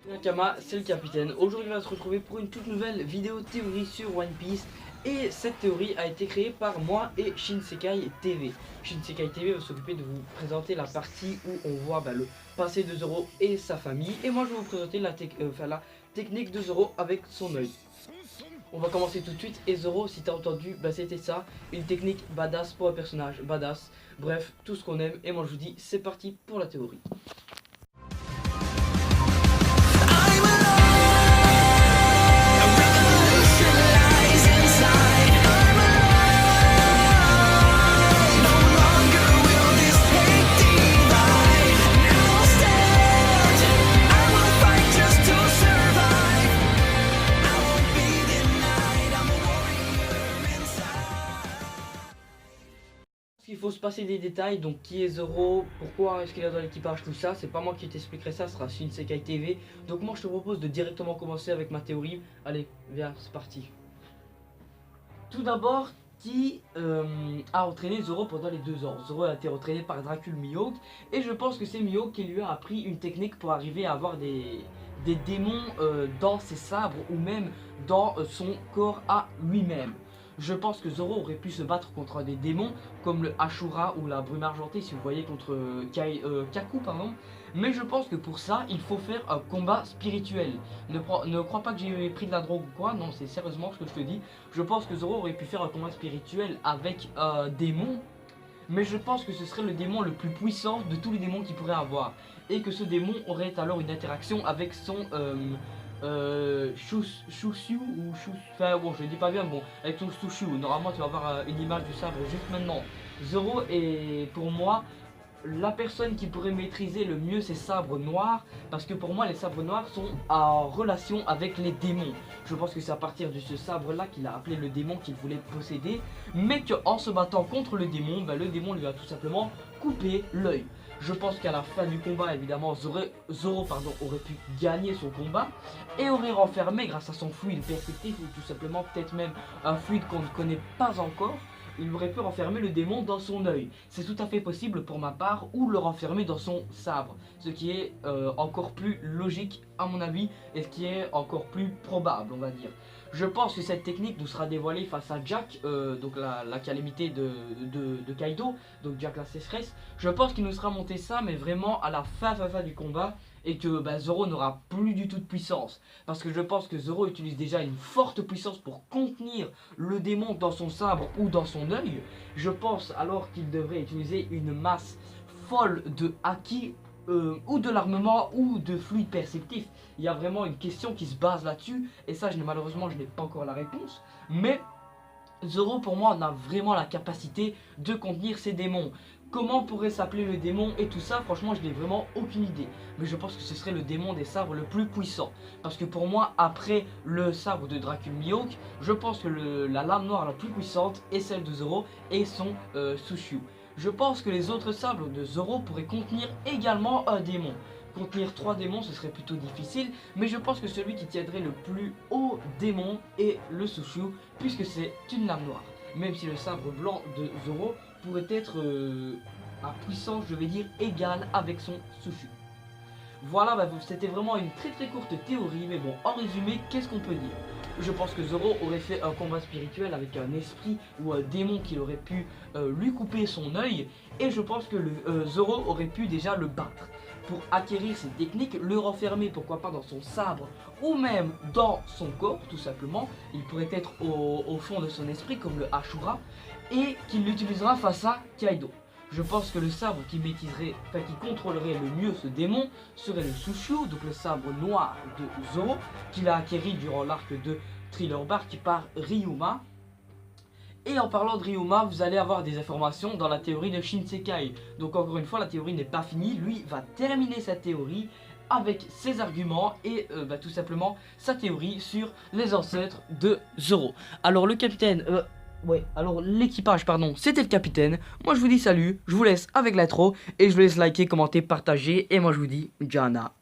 Nakama, c'est le capitaine. Aujourd'hui on va se retrouver pour une toute nouvelle vidéo théorie sur One Piece. Et cette théorie a été créée par moi et Shinsekai TV. Shinsekai TV va s'occuper de vous présenter la partie où on voit le passé de Zoro et sa famille. Et moi je vais vous présenter la technique de Zoro avec son œil. On va commencer tout de suite. Et Zoro, si t'as entendu, c'était ça. Une technique badass pour un personnage badass. Bref, tout ce qu'on aime. Et moi je vous dis, c'est parti pour la théorie. Il faut se passer des détails, donc qui est Zoro, pourquoi est-ce qu'il est dans l'équipage, tout ça, c'est pas moi qui t'expliquerai ça, ce sera Shinsekai TV. Donc moi je te propose de directement commencer avec ma théorie. Allez, viens, c'est parti. Tout d'abord, qui a entraîné Zoro pendant les 2 ans? Zoro a été entraîné par Dracul Mihawk, et je pense que c'est Mihawk qui lui a appris une technique pour arriver à avoir des démons dans ses sabres ou même dans son corps à lui-même. Je pense que Zoro aurait pu se battre contre des démons comme le Ashura ou la brume argentée, si vous voyez, contre Kaku, pardon. Mais je pense que pour ça, il faut faire un combat spirituel. Ne crois pas que j'ai pris de la drogue ou quoi, non, c'est sérieusement ce que je te dis. Je pense que Zoro aurait pu faire un combat spirituel avec un démon, mais je pense que ce serait le démon le plus puissant de tous les démons qu'il pourrait avoir. Et que ce démon aurait alors une interaction avec son... Shushu ou Shus, enfin bon je dis pas bien, bon avec ton Shushu, normalement tu vas avoir une image du sabre juste maintenant. Zoro est pour moi la personne qui pourrait maîtriser le mieux ces sabres noirs, parce que pour moi les sabres noirs sont en relation avec les démons. Je pense que c'est à partir de ce sabre là qu'il a appelé le démon qu'il voulait posséder, mais qu'en se battant contre le démon, le démon lui a tout simplement coupé l'œil. Je pense qu'à la fin du combat, évidemment, Zoro aurait pu gagner son combat et aurait renfermé, grâce à son fluide perceptif, ou tout simplement peut-être même un fluide qu'on ne connaît pas encore, il aurait pu renfermer le démon dans son œil. C'est tout à fait possible pour ma part, ou le renfermer dans son sabre, ce qui est encore plus logique à mon avis, et ce qui est encore plus probable, on va dire. Je pense que cette technique nous sera dévoilée face à Jack, donc la calamité de Kaido, donc Jack la sécheresse. Je pense qu'il nous sera monté ça, mais vraiment à la fin du combat, et que Zoro n'aura plus du tout de puissance. Parce que je pense que Zoro utilise déjà une forte puissance pour contenir le démon dans son sabre ou dans son œil. Je pense alors qu'il devrait utiliser une masse folle de haki, ou de l'armement ou de fluide perceptif. Il y a vraiment une question qui se base là-dessus, et ça malheureusement je n'ai pas encore la réponse. Mais Zoro pour moi a vraiment la capacité de contenir ces démons. Comment pourrait s'appeler le démon et tout ça, franchement je n'ai vraiment aucune idée. Mais je pense que ce serait le démon des sabres le plus puissant. Parce que pour moi, après le sabre de Dracul Mihawk, je pense que la lame noire la plus puissante est celle de Zoro et son Sushu. Je pense que les autres sabres de Zoro pourraient contenir également un démon. Contenir 3 démons ce serait plutôt difficile, mais je pense que celui qui tiendrait le plus haut démon est le Sushu, puisque c'est une lame noire. Même si le sabre blanc de Zoro pourrait être à puissance, je vais dire, égale avec son Sushu. Voilà, c'était vraiment une très courte théorie, mais bon, en résumé, qu'est-ce qu'on peut dire? Je pense que Zoro aurait fait un combat spirituel avec un esprit ou un démon qui aurait pu lui couper son œil, et je pense que Zoro aurait pu déjà le battre. Pour acquérir ces techniques, le renfermer pourquoi pas dans son sabre ou même dans son corps tout simplement. Il pourrait être au fond de son esprit comme le Ashura, et qu'il l'utilisera face à Kaido. Je pense que le sabre qui contrôlerait le mieux ce démon serait le Sushu, donc le sabre noir de Zoro, qu'il a acquéri durant l'arc de Thriller Bark par Ryuma. Et en parlant de Ryuma, vous allez avoir des informations dans la théorie de Shinsekai. Donc encore une fois, la théorie n'est pas finie, lui va terminer sa théorie avec ses arguments et tout simplement sa théorie sur les ancêtres de Zoro. Alors le capitaine... alors l'équipage, pardon, c'était le capitaine. Moi je vous dis salut, je vous laisse avec l'intro et je vous laisse liker, commenter, partager. Et moi je vous dis Jana.